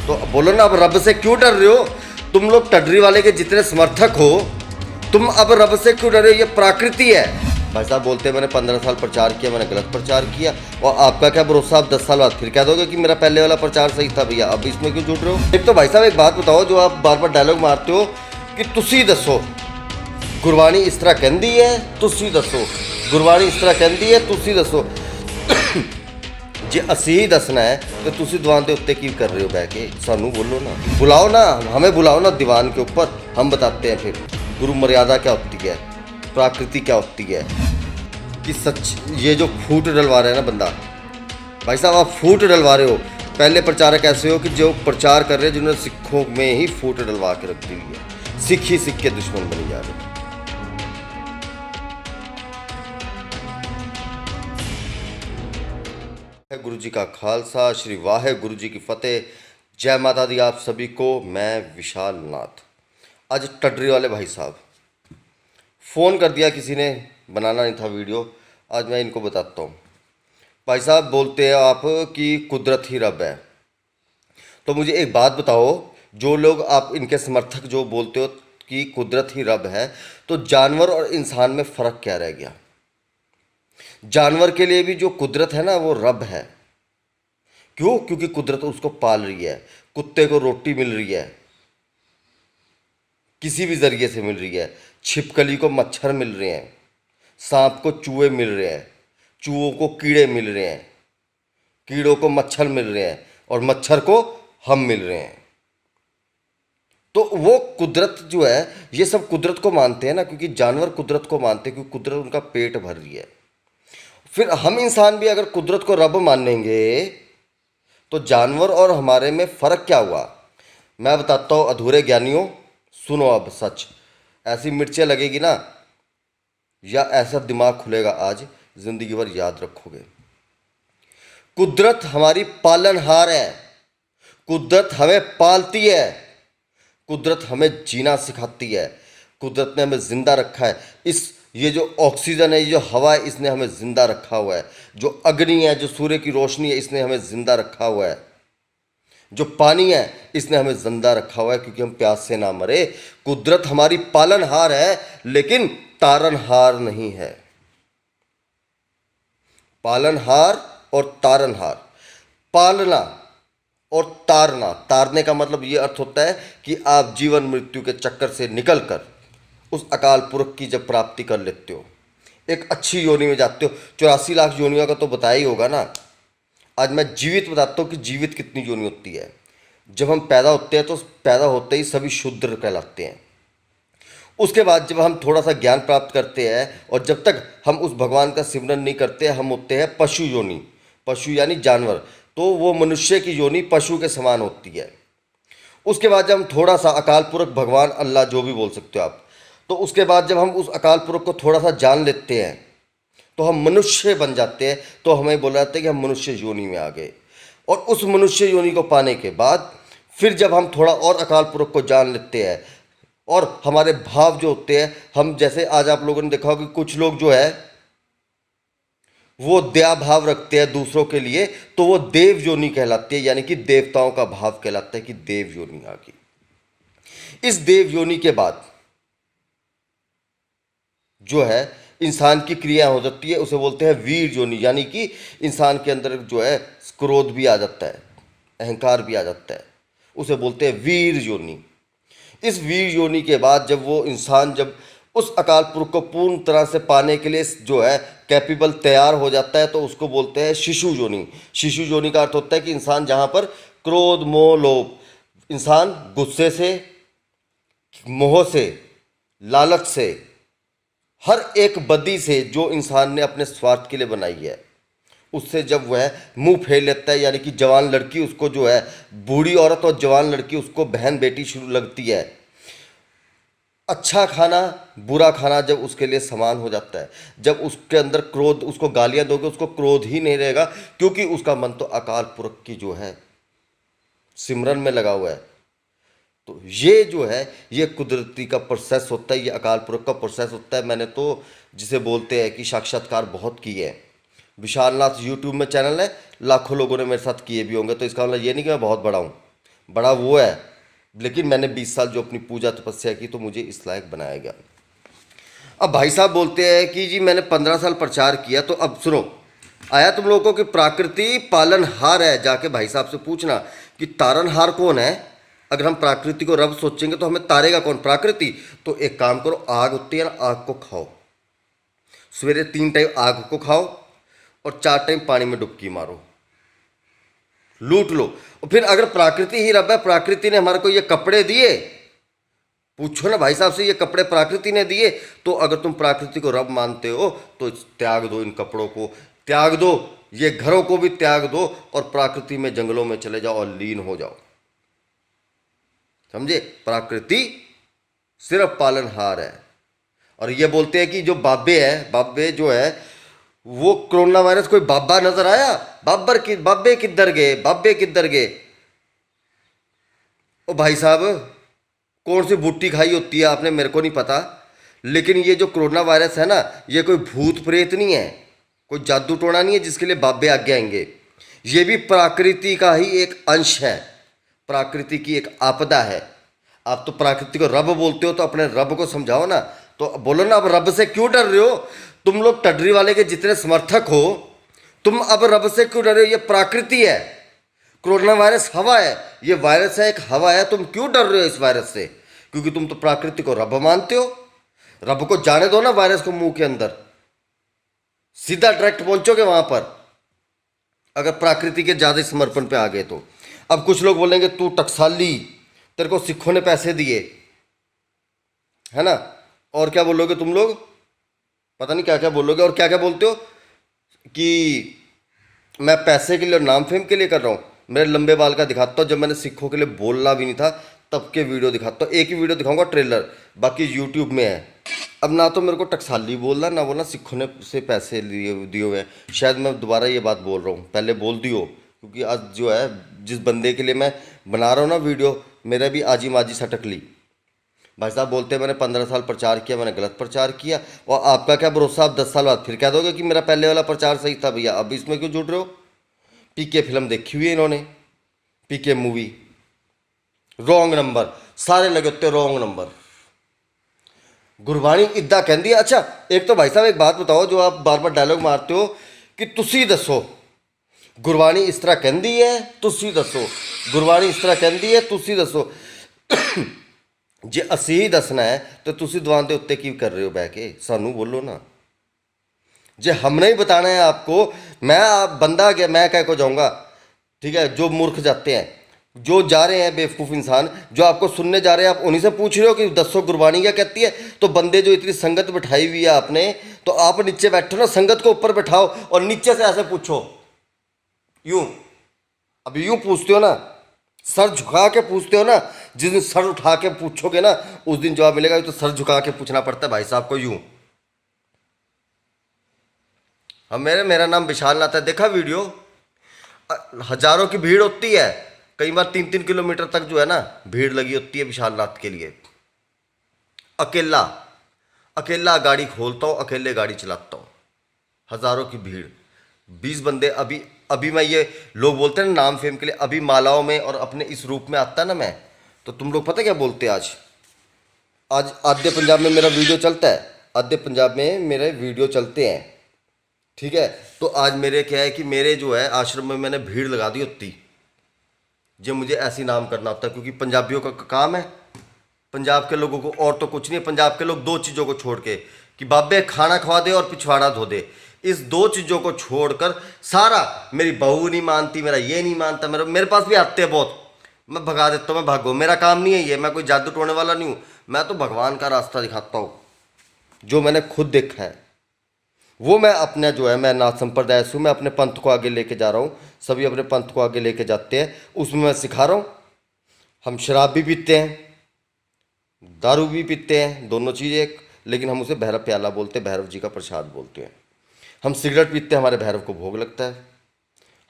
तो बोलो ना, अब रब से क्यों डर रहे हो? तुम लोग टडरी वाले के जितने समर्थक हो, तुम अब रब से क्यों डर रहे हो? ये प्रकृति है। भाई साहब बोलते हैं मैंने 15 साल प्रचार किया, मैंने गलत प्रचार किया, और आपका क्या भरोसा, आप 10 साल बाद फिर कह दोगे कि मेरा पहले वाला प्रचार सही था भैया, अब इसमें क्यों झूठ रहे हो? एक तो भाई साहब एक बात बताओ, जो आप बार बार डायलॉग मारते हो कि तुसी दसो गुरबाणी इस तरह कहती है, तुसी दसो गुरबाणी इस तरह कहती है, तुसी दसो। जे असी ही दसना है तो तुसी दीवान के उत्ते की कर रहे हो बह के? सानू बोलो ना, बुलाओ ना, हमें बुलाओ ना दीवान के ऊपर, हम बताते हैं फिर गुरु मर्यादा क्या होती है, प्रकृति क्या होती है। कि सच ये जो फूट डलवा रहे हैं ना बंदा, भाई साहब आप फूट डलवा रहे हो। पहले प्रचारक ऐसे हो कि जो प्रचार कर रहे हैं जिन्होंने सिखों में ही फूट डलवा के रख दी है, सिख ही सिख के दुश्मन बनी जा रहे हैं। गुरु जी का खालसा, श्री वाहे गुरु जी की फतेह, जय माता दी आप सभी को। मैं विशाल नाथ। आज टडरी वाले भाई साहब फ़ोन कर दिया किसी ने, बनाना नहीं था वीडियो, आज मैं इनको बताता हूँ। भाई साहब बोलते हैं आप कि कुदरत ही रब है, तो मुझे एक बात बताओ, जो लोग आप इनके समर्थक जो बोलते हो कि कुदरत ही रब है, तो जानवर और इंसान में फ़र्क क्या रह गया? जानवर के लिए भी जो कुदरत है ना वो रब है। क्यों? क्योंकि कुदरत उसको पाल रही है। कुत्ते को रोटी मिल रही है, किसी भी ज़रिए से मिल रही है। छिपकली को मच्छर मिल रहे हैं, सांप को चूहे मिल रहे हैं, चूहों को कीड़े मिल रहे हैं, कीड़ों को मच्छर मिल रहे हैं, और मच्छर को हम मिल रहे हैं। तो वो कुदरत जो है, ये सब कुदरत को मानते हैं ना, क्योंकि जानवर कुदरत को मानते हैं, क्योंकि कुदरत उनका पेट भर रही है। फिर हम इंसान भी अगर कुदरत को रब मानेंगे तो जानवर और हमारे में फ़र्क क्या हुआ? मैं बताता हूँ अधूरे ज्ञानियों, सुनो अब सच। ऐसी मिर्चें लगेगी ना, या ऐसा दिमाग खुलेगा आज, ज़िंदगी भर याद रखोगे। कुदरत हमारी पालनहार है, कुदरत हमें पालती है, कुदरत हमें जीना सिखाती है, कुदरत ने हमें ज़िंदा रखा है। ये जो ऑक्सीजन है, ये जो हवा है, इसने हमें ज़िंदा रखा हुआ है। जो अग्नि है, जो सूर्य की रोशनी है, इसने हमें ज़िंदा रखा हुआ है। जो पानी है, इसने हमें जिंदा रखा हुआ है, क्योंकि हम प्यास से ना मरे। कुदरत हमारी पालनहार है, लेकिन तारनहार नहीं है। पालनहार और तारनहार, पालना और तारना, तारने का मतलब ये अर्थ होता है कि आप जीवन मृत्यु के चक्कर से निकलकर उस अकाल पुरख की जब प्राप्ति कर लेते हो, एक अच्छी योनि में जाते हो। 84 लाख योनियों का तो बताया ही होगा ना। आज मैं जीवित बताता हूँ कि जीवित कितनी योनि होती है। जब हम पैदा होते हैं तो पैदा होते ही सभी शूद्र कहलाते हैं। उसके बाद जब हम थोड़ा सा ज्ञान प्राप्त करते हैं, और जब तक हम उस भगवान का सिमरन नहीं करते, हम होते हैं पशु योनि। पशु यानी जानवर, तो वो मनुष्य की योनि पशु के समान होती है। उसके बाद जब हम थोड़ा सा अकाल पुरख, भगवान, अल्लाह, जो भी बोल सकते हो आप, तो उसके बाद जब हम उस अकाल पुरख को थोड़ा सा जान लेते हैं तो हम मनुष्य बन जाते हैं। तो हमें बोला जाता है कि हम मनुष्य योनि में आ गए। और उस मनुष्य योनि को पाने के बाद फिर जब हम थोड़ा और अकाल पुरख को जान लेते हैं, और हमारे भाव जो होते हैं, हम जैसे आज आप लोगों ने देखा होगा कि कुछ लोग जो है वो दया भाव रखते हैं दूसरों के लिए, तो वो देव योनि कहलाती है, यानी कि देवताओं का भाव कहलाता है कि देव योनि आ गई। इस देव योनि के बाद जो है इंसान की क्रिया हो जाती है, उसे बोलते हैं वीर योनि, यानी कि इंसान के अंदर जो है क्रोध भी आ जाता है, अहंकार भी आ जाता है, उसे बोलते हैं वीर योनि। इस वीर योनि के बाद जब वो इंसान जब उस अकाल पुरुष को पूर्ण तरह से पाने के लिए जो है कैपेबल तैयार हो जाता है, तो उसको बोलते हैं शिशु योनि। शिशु योनि का अर्थ होता है कि इंसान जहाँ पर क्रोध, मोह, लोभ, इंसान गुस्से से, मोह से, लालच से, हर एक बदी से जो इंसान ने अपने स्वार्थ के लिए बनाई है, उससे जब वह मुंह फेर लेता है, यानी कि जवान लड़की उसको जो है, बूढ़ी औरत और जवान लड़की उसको बहन बेटी शुरू लगती है। अच्छा खाना, बुरा खाना जब उसके लिए समान हो जाता है, जब उसके अंदर क्रोध, उसको गालियां दोगे उसको क्रोध ही नहीं रहेगा, क्योंकि उसका मन तो अकाल पुरख की जो है सिमरन में लगा हुआ है। तो ये जो है ये कुदरती का प्रोसेस होता है, ये अकाल पुरख का प्रोसेस होता है। मैंने तो जिसे बोलते हैं कि साक्षात्कार बहुत किए हैं। विशाल नाथ यूट्यूब में चैनल है, लाखों लोगों ने मेरे साथ किए भी होंगे, तो इसका मतलब ये नहीं कि मैं बहुत बड़ा हूँ। बड़ा वो है, लेकिन मैंने 20 साल जो अपनी पूजा तपस्या की तो मुझे इस लायक बनाया गया। अब भाई साहब बोलते हैं कि जी मैंने 15 साल प्रचार किया, तो अब सुनो, आया तुम लोगों को कि प्रकृति पालनहार है, जाके भाई साहब से पूछना कि तारनहार कौन है। अगर हम प्रकृति को रब सोचेंगे तो हमें तारेगा कौन? प्रकृति। तो एक काम करो, आग होती है ना, आग को खाओ, सवेरे 3 टाइम आग को खाओ और 4 टाइम पानी में डुबकी मारो, लूट लो। और फिर अगर प्रकृति ही रब है, प्रकृति ने हमारे को ये कपड़े दिए, पूछो ना भाई साहब से, ये कपड़े प्रकृति ने दिए, तो अगर तुम प्रकृति को रब मानते हो तो त्याग दो, इन कपड़ों को त्याग दो, ये घरों को भी त्याग दो और प्रकृति में जंगलों में चले जाओ और लीन हो जाओ। समझे? प्रकृति सिर्फ पालनहार है। और ये बोलते हैं कि जो बाबे है, बाबे जो है वो कोरोना वायरस, कोई बाबा नजर आया? बाबे किधर गए? बाबे किधर गए? ओ भाई साहब, कौन सी बूटी खाई होती है आपने, मेरे को नहीं पता, लेकिन ये जो कोरोना वायरस है ना, ये कोई भूत प्रेत नहीं है, कोई जादू टोना नहीं है जिसके लिए बाबे आगे आएंगे। ये भी प्रकृति का ही एक अंश है, प्रकृति की एक आपदा है। आप तो प्रकृति को रब बोलते हो, तो अपने रब को समझाओ ना, तो बोलो ना, अब रब से क्यों डर रहे हो? तुम लोग टडरी वाले के जितने समर्थक हो, तुम अब रब से क्यों डर रहे हो? ये प्रकृति है, कोरोना वायरस हवा है, ये वायरस है, एक हवा है, तुम क्यों डर रहे हो इस वायरस से? क्योंकि तुम तो प्रकृति को रब मानते हो। रब को जाने दो ना वायरस को मुंह के अंदर, सीधा डायरेक्ट पहुंचोगे वहां पर, अगर प्रकृति के ज्यादा समर्पण पे आ गए तो। अब कुछ लोग बोलेंगे तू टकसाली, तेरे को सिखों ने पैसे दिए, है ना, और क्या बोलोगे तुम लोग, पता नहीं क्या क्या बोलोगे, और क्या क्या बोलते हो कि मैं पैसे के लिए और नाम फेम के लिए कर रहा हूँ। मेरे लंबे बाल का दिखाता हूँ, जब मैंने सिखों के लिए बोलना भी नहीं था तब के वीडियो दिखाता हूँ, एक ही वीडियो दिखाऊंगा ट्रेलर, बाकी यूट्यूब में है। अब ना तो मेरे को टकसाली बोलना, ना बोलना सिखों ने से पैसे दिए हुए हैं। शायद मैं दोबारा ये बात बोल रहा हूँ, पहले बोल दी हो, क्योंकि आज जो है जिस बंदे के लिए मैं बना रहा हूँ ना वीडियो, मेरा भी आजी माजी सटक ली। भाई साहब बोलते हैं मैंने 15 साल प्रचार किया, मैंने गलत प्रचार किया, और आपका क्या भरोसा, आप 10 साल बाद फिर कह दोगे कि मेरा पहले वाला प्रचार सही था भैया, अब इसमें क्यों जुड़ रहे हो? पीके फिल्म देखी हुई है इन्होंने, पीके मूवी, रॉन्ग नंबर, सारे लगे होते रॉन्ग नंबर। गुरबाणी इदा कहती है। अच्छा एक तो भाई साहब एक बात बताओ, जो आप बार बार डायलॉग मारते हो कि तुसी दसो, गुरबाणी इस तरह कहती है, तुसी दसो, गुरबाणी इस तरह कहती है, तुसी दसो। जे असी ही दसना है तो तुसी दुकान के उत्ते की कर रहे हो बह के, सानू बोलो ना। जे हमने ही बताना है आपको, मैं आप बंदा गया, मैं कह को जाऊंगा, ठीक है, जो मूर्ख जाते हैं, जो जा रहे हैं बेवकूफ़ इंसान, जो आपको सुनने जा रहे हैं, आप उन्हीं से पूछ रहे हो कि दसो गुरबाणी क्या कहती है। तो बंदे जो इतनी संगत बिठाई हुई है आपने, तो आप नीचे बैठो ना, संगत को ऊपर बैठाओ और नीचे से ऐसे पूछो, यूं, अब यूं पूछते हो ना, सर झुका के पूछते हो ना, जिस दिन सर उठा के पूछोगे ना उस दिन जवाब मिलेगा। तो सर झुका के पूछना पड़ता है भाई साहब को, यूं। हम मेरा नाम विशाल नाथ है, देखा वीडियो, हजारों की भीड़ होती है, कई बार 3-3 किलोमीटर तक जो है ना भीड़ लगी होती है विशाल नाथ के लिए। अकेला अकेला गाड़ी खोलता हूँ, अकेले गाड़ी चलाता हूँ, हजारों की भीड़, 20 बंदे। अभी अभी मैं, ये लोग बोलते हैं ना नाम फेम के लिए, अभी मालाओं में और अपने इस रूप में आता ना मैं, तो तुम लोग पता क्या बोलते हैं, आज आज आधे पंजाब में मेरा वीडियो चलता है, आधे पंजाब में मेरे वीडियो चलते हैं, ठीक है। तो आज मेरे क्या है कि मेरे जो है आश्रम में मैंने भीड़ लगा दी होती, जो मुझे ऐसी नाम करना होता है, क्योंकि पंजाबियों का काम है, पंजाब के लोगों को और तो कुछ नहीं है। पंजाब के लोग 2 चीज़ों को छोड़ के, कि बाबे खाना खवा दे और पिछवाड़ा धो दे, इस 2 चीज़ों को छोड़कर सारा, मेरी बहू नहीं मानती, मेरा ये नहीं मानता, मेरे पास भी आते हैं बहुत, मैं भगा देता हूँ, मैं भागो, मेरा काम नहीं है ये, मैं कोई जादू टोने वाला नहीं हूँ, मैं तो भगवान का रास्ता दिखाता हूँ, जो मैंने खुद देखा है वो मैं अपने जो है, मैं नाथ संप्रदाय से हूँ, मैं अपने पंथ को आगे लेके जा रहा हूँ, सभी अपने पंथ को आगे लेके जाते हैं, उसमें मैं सिखा रहा हूँ। हम शराब भी पीते हैं, दारू भी पीते हैं, दोनों चीज़ एक, लेकिन हम उसे भैरव प्याला बोलते हैं, भैरव जी का प्रसाद बोलते हैं। हम सिगरेट पीते हैं, हमारे भैरव को भोग लगता है।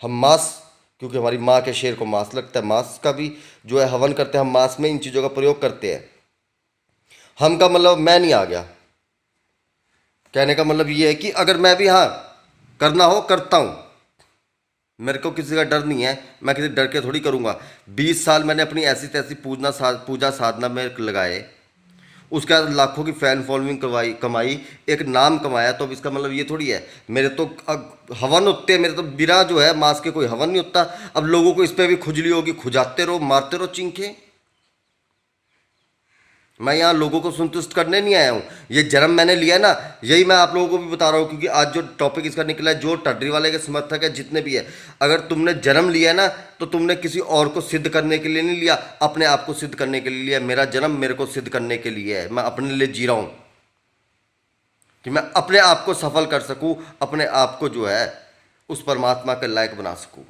हम मांस, क्योंकि हमारी माँ के शेर को मांस लगता है, मांस का भी जो है हवन करते हैं, हम मांस में इन चीज़ों का प्रयोग करते हैं। हम का मतलब मैं नहीं आ गया, कहने का मतलब ये है कि अगर मैं भी हाँ करना हो करता हूँ, मेरे को किसी का डर नहीं है, मैं किसी डर के थोड़ी करूँगा। 20 साल मैंने अपनी ऐसी तैसी पूजा साधना में लगाए, उसके बाद लाखों की फैन फॉलोइंग कमाई, एक नाम कमाया, तो अब इसका मतलब ये थोड़ी है मेरे तो हवन होते हैं, मेरे तो बिना जो है मांस के कोई हवन नहीं होता। अब लोगों को इस पर भी खुजली होगी, खुजाते रहो, मारते रहो चिंखे। मैं यहाँ लोगों को संतुष्ट करने नहीं आया हूँ। ये जन्म मैंने लिया है ना, यही मैं आप लोगों को भी बता रहा हूँ, क्योंकि आज जो टॉपिक इसका निकला है, जो टड्डी वाले के समर्थक है जितने भी है, अगर तुमने जन्म लिया है ना, तो तुमने किसी और को सिद्ध करने के लिए नहीं लिया, अपने आप को सिद्ध करने के लिए लिया। मेरा जन्म मेरे को सिद्ध करने के लिए है, मैं अपने लिए जी रहा हूँ कि मैं अपने आप को सफल कर सकूँ, अपने आप को जो है उस परमात्मा के लायक बना सकूँ।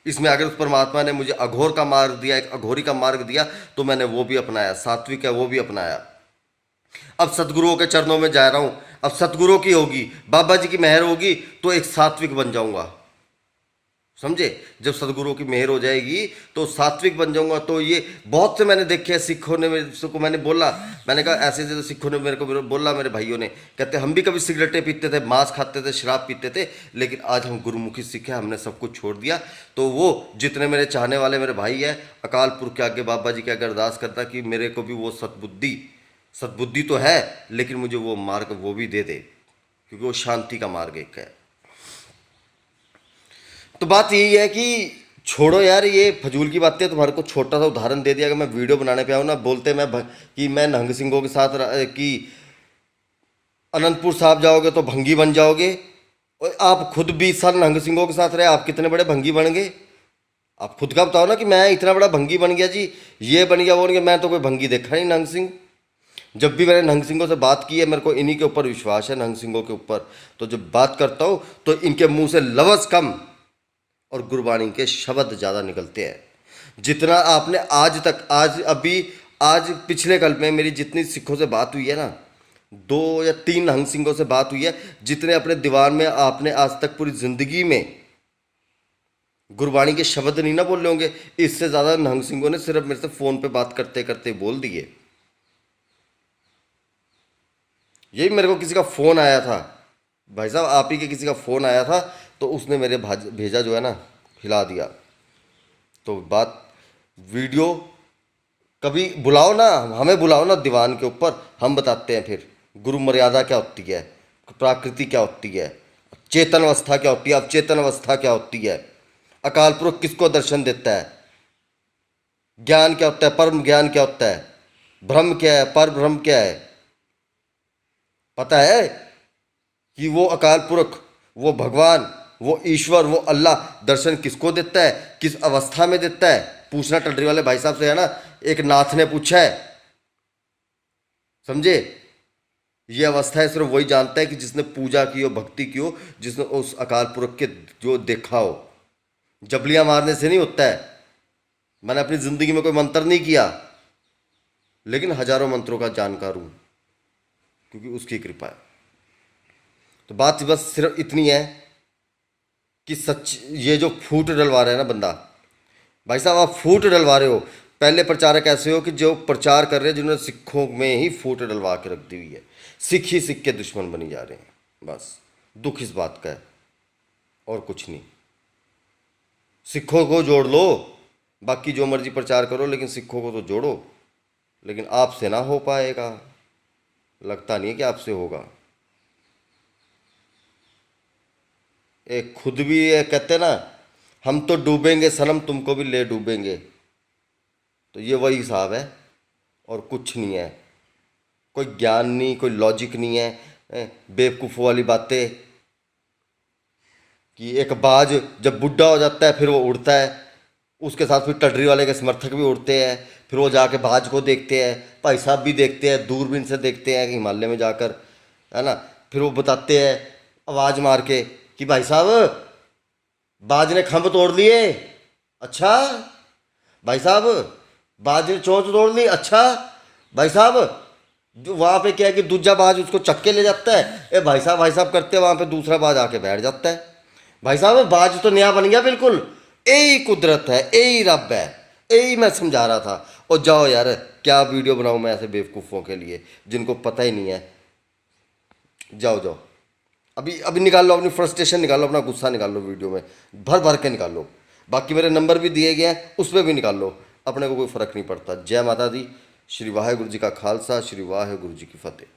इसमें अगर उस परमात्मा ने मुझे अघोर का मार्ग दिया, एक अघोरी का मार्ग दिया, तो मैंने वो भी अपनाया, सात्विक है वो भी अपनाया। अब सतगुरुओं के चरणों में जा रहा हूं, अब सतगुरुओं की होगी, बाबा जी की मेहर होगी, तो एक सात्विक बन जाऊंगा। समझे? जब सदगुरु की मेहर हो जाएगी तो सात्विक बन जाऊंगा। तो ये बहुत से मैंने देखे हैं, सिखों ने मेरे को, मैंने बोला, मैंने कहा ऐसे ऐसे सिखों ने मेरे को बोला, मेरे भाइयों ने, कहते हम भी कभी सिगरेटें पीते थे, मांस खाते थे, शराब पीते थे, लेकिन आज हम गुरुमुखी सिख हैं, हमने सब कुछ छोड़ दिया। तो वो जितने मेरे चाहने वाले मेरे भाई है, अकाल पुरख के आगे बाबा जी के आगे अरदास करता कि मेरे को भी वो सतबुद्धि तो है, लेकिन मुझे वो मार्ग वो भी दे दे, क्योंकि वो शांति का मार्ग एक है। तो बात यही है कि छोड़ो यार ये फजूल की बातें। तुम्हारे को छोटा सा उदाहरण दे दिया, अगर मैं वीडियो बनाने पे आऊँ ना, बोलते कि मैं नहंग सिंहों के साथ कि अनंतपुर साहब जाओगे तो भंगी बन जाओगे। और आप खुद 20 साल नहंग सिंहों के साथ रहे, आप कितने बड़े भंगी बन गए? आप खुद का बताओ ना कि मैं इतना बड़ा भंगी बन गया जी, ये बन गया वो बन गया। मैं तो कोई भंगी देखा नहीं नहंग सिंह। जब भी मैंने नहंग सिंहों से बात की है, मेरे को इन्हीं के ऊपर विश्वास है, नहंग सिंहों के ऊपर। तो जब बात करता हूँ तो इनके मुंह से लफ्ज़ कम और गुरबाणी के शब्द ज़्यादा निकलते हैं। जितना आपने आज तक, आज पिछले कल में मेरी जितनी सिखों से बात हुई है ना, 2 या 3 नहंग सिंहों से बात हुई है, जितने अपने दीवान में आपने आज तक पूरी ज़िंदगी में गुरबाणी के शब्द नहीं ना बोले होंगे, इससे ज़्यादा नहंग सिंहों ने सिर्फ मेरे से फ़ोन पे बात करते करते बोल दिए। यही मेरे को किसी का फ़ोन आया था, भाई साहब आप ही के किसी का फ़ोन आया था, तो उसने मेरे भेजा जो है ना, हिला दिया। तो बात वीडियो कभी बुलाओ ना, हमें बुलाओ ना दीवान के ऊपर, हम बताते हैं फिर गुरु मर्यादा क्या होती है, प्राकृति क्या होती है, चेतन अवस्था क्या होती है, अवचेतन अवस्था क्या होती है, अकाल पुरुष किसको दर्शन देता है, ज्ञान क्या होता है, परम ज्ञान क्या होता है, ब्रह्म क्या है, पर ब्रह्म क्या है। पता है कि वो अकाल पुरख, वो भगवान, वो ईश्वर, वो अल्लाह दर्शन किसको देता है, किस अवस्था में देता है? पूछना टडरी वाले भाई साहब से, है ना, एक नाथ ने पूछा है। समझे? ये अवस्था है सिर्फ वही जानता है कि जिसने पूजा की हो, भक्ति की हो, जिसने उस अकाल पुरख के जो देखा हो। जबलियां मारने से नहीं होता है। मैंने अपनी जिंदगी में कोई मंत्र नहीं किया, लेकिन हजारों मंत्रों का जानकार हूं, क्योंकि उसकी कृपा है। तो बात बस सिर्फ इतनी है कि सच, ये जो फूट डलवा रहे हैं ना बंदा, भाई साहब आप फूट डलवा रहे हो। पहले प्रचारक ऐसे हो कि जो प्रचार कर रहे हैं, जिन्होंने सिखों में ही फूट डलवा के रख दी हुई है, सिख ही सिख के दुश्मन बनी जा रहे हैं। बस दुख इस बात का है और कुछ नहीं। सिखों को जोड़ लो, बाकी जो मर्जी प्रचार करो, लेकिन सिखों को तो जोड़ो। लेकिन आपसे ना हो पाएगा, लगता नहीं है कि आपसे होगा। एक खुद भी ये कहते ना, हम तो डूबेंगे सनम, तुमको भी ले डूबेंगे। तो ये वही हिसाब है और कुछ नहीं है। कोई ज्ञान नहीं, कोई लॉजिक नहीं है, बेवकूफ़ वाली बातें कि एक बाज जब बुढ़ा हो जाता है फिर वो उड़ता है, उसके साथ फिर टडरी वाले के समर्थक भी उड़ते हैं, फिर वो जाके बाज को देखते हैं, भाई साहब भी देखते हैं, दूरबीन से देखते हैं हिमालय में जाकर, है ना। फिर वो बताते हैं आवाज़ मार के कि भाई साहब बाज ने खंभ तोड़ लिए। अच्छा भाई साहब, बाज ने चोंच तोड़ ली। अच्छा भाई साहब, जो वहाँ पे क्या है कि दूजा बाज उसको चक्के ले जाता है, ए भाई साहब करते, वहाँ पे दूसरा बाज आके बैठ जाता है। भाई साहब बाज तो नया बन गया बिल्कुल। यही कुदरत है, यही रब है, यही मैं समझा रहा था। और जाओ यार, क्या वीडियो बनाऊँ मैं ऐसे बेवकूफ़ों के लिए जिनको पता ही नहीं है। जाओ जाओ, अभी अभी निकाल लो, अपनी फ्रस्ट्रेशन निकाल लो, अपना गुस्सा निकाल लो, वीडियो में भर भर के निकाल लो। बाकी मेरे नंबर भी दिए गए हैं, उस पर भी निकाल लो, अपने को कोई फ़र्क नहीं पड़ता। जय माता दी। श्री वाहेगुरु जी का खालसा, श्री वाहेगुरु जी की फतेह।